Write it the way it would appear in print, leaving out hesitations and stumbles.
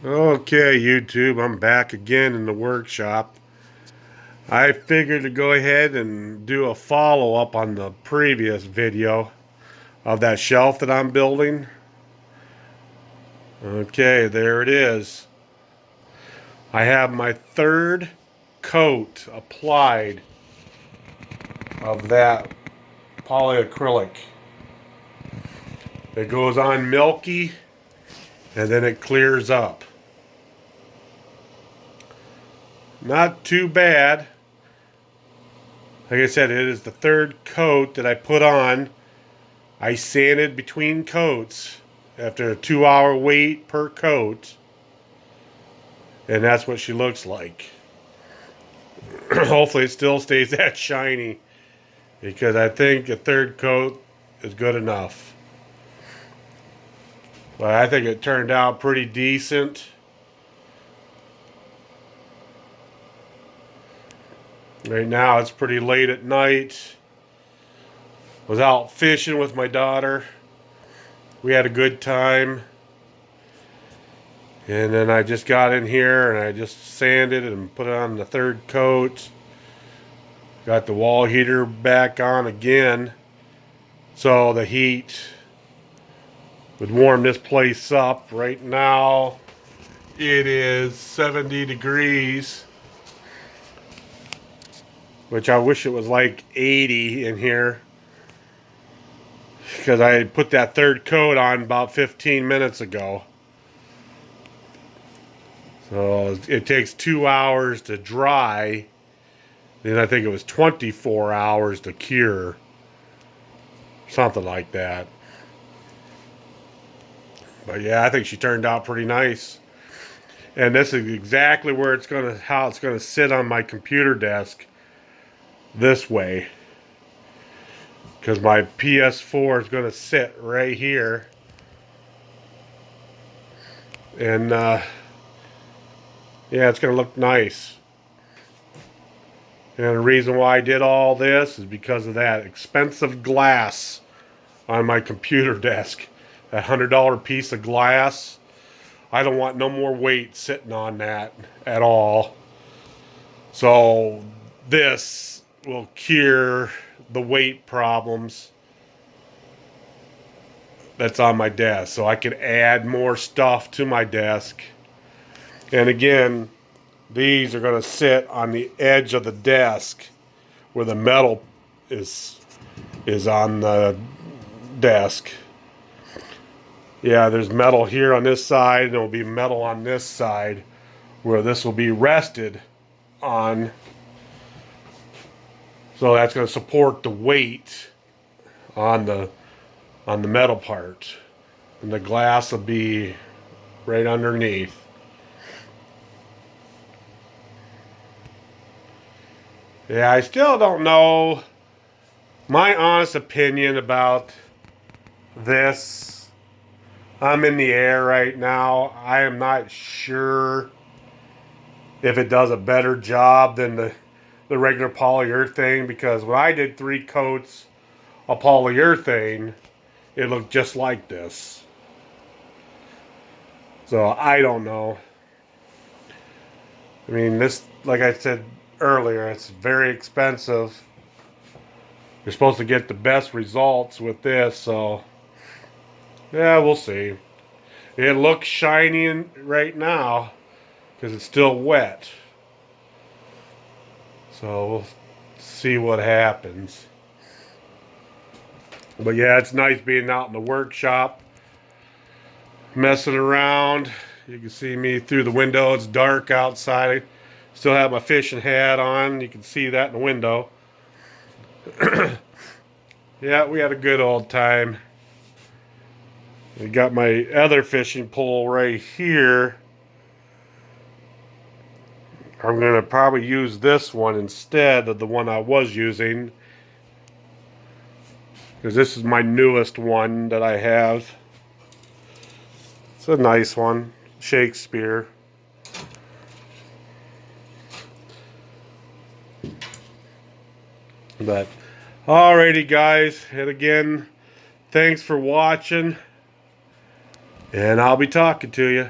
Okay, YouTube, I'm back again in the workshop. I figured to go ahead and do a follow-up on the previous video of that shelf that I'm building. Okay, there it is. I have my third coat applied of that polyacrylic. It goes on milky and then it clears up. Not too bad. Like I said, it is the third coat that I put on. I sanded between coats after a 2-hour wait per coat. And that's what she looks like. Hopefully it still stays that shiny, because I think a third coat is good enough. But I think it turned out pretty decent. Right now it's pretty late at night. Was out fishing with my daughter. We had a good time. And then I just got in here and I just sanded and put on the third coat. Got the wall heater back on again, so the heat would warm this place up. Right now it is 70 degrees, which I wish it was like 80 in here, because I put that third coat on about 15 minutes ago. So it takes 2 hours to dry. Then I think it was 24 hours to cure. Something like that. But yeah, I think she turned out pretty nice. And this is exactly where how it's gonna sit on my computer desk. This way. Because my PS4 is gonna sit right here. And yeah, it's gonna look nice. And the reason why I did all this is because of that expensive glass on my computer desk. That $100 piece of glass. I don't want no more weight sitting on that at all. So this will cure the weight problems that's on my desk. So I can add more stuff to my desk. And again, these are going to sit on the edge of the desk where the metal is on the desk. Yeah, there's metal here on this side, and there will be metal on this side where this will be rested on. So that's going to support the weight on the metal part. And the glass will be right underneath. Yeah, I still don't know my honest opinion about this. I'm in the air right now. I am not sure if it does a better job than the regular polyurethane, because when I did 3 coats of polyurethane, it looked just like this. So I don't know. I mean, this, like I said earlier, it's very expensive. You're supposed to get the best results with this, so yeah, we'll see. It looks shiny right now because it's still wet. So we'll see what happens. But yeah, it's nice being out in the workshop, messing around. You can see me through the window. It's dark outside. Still have my fishing hat on. You can see that in the window. Yeah, we had a good old time. I got my other fishing pole right here. I'm going to probably use this one instead of the one I was using, because this is my newest one that I have. It's a nice one, Shakespeare. But alrighty guys, and again, thanks for watching, and I'll be talking to you.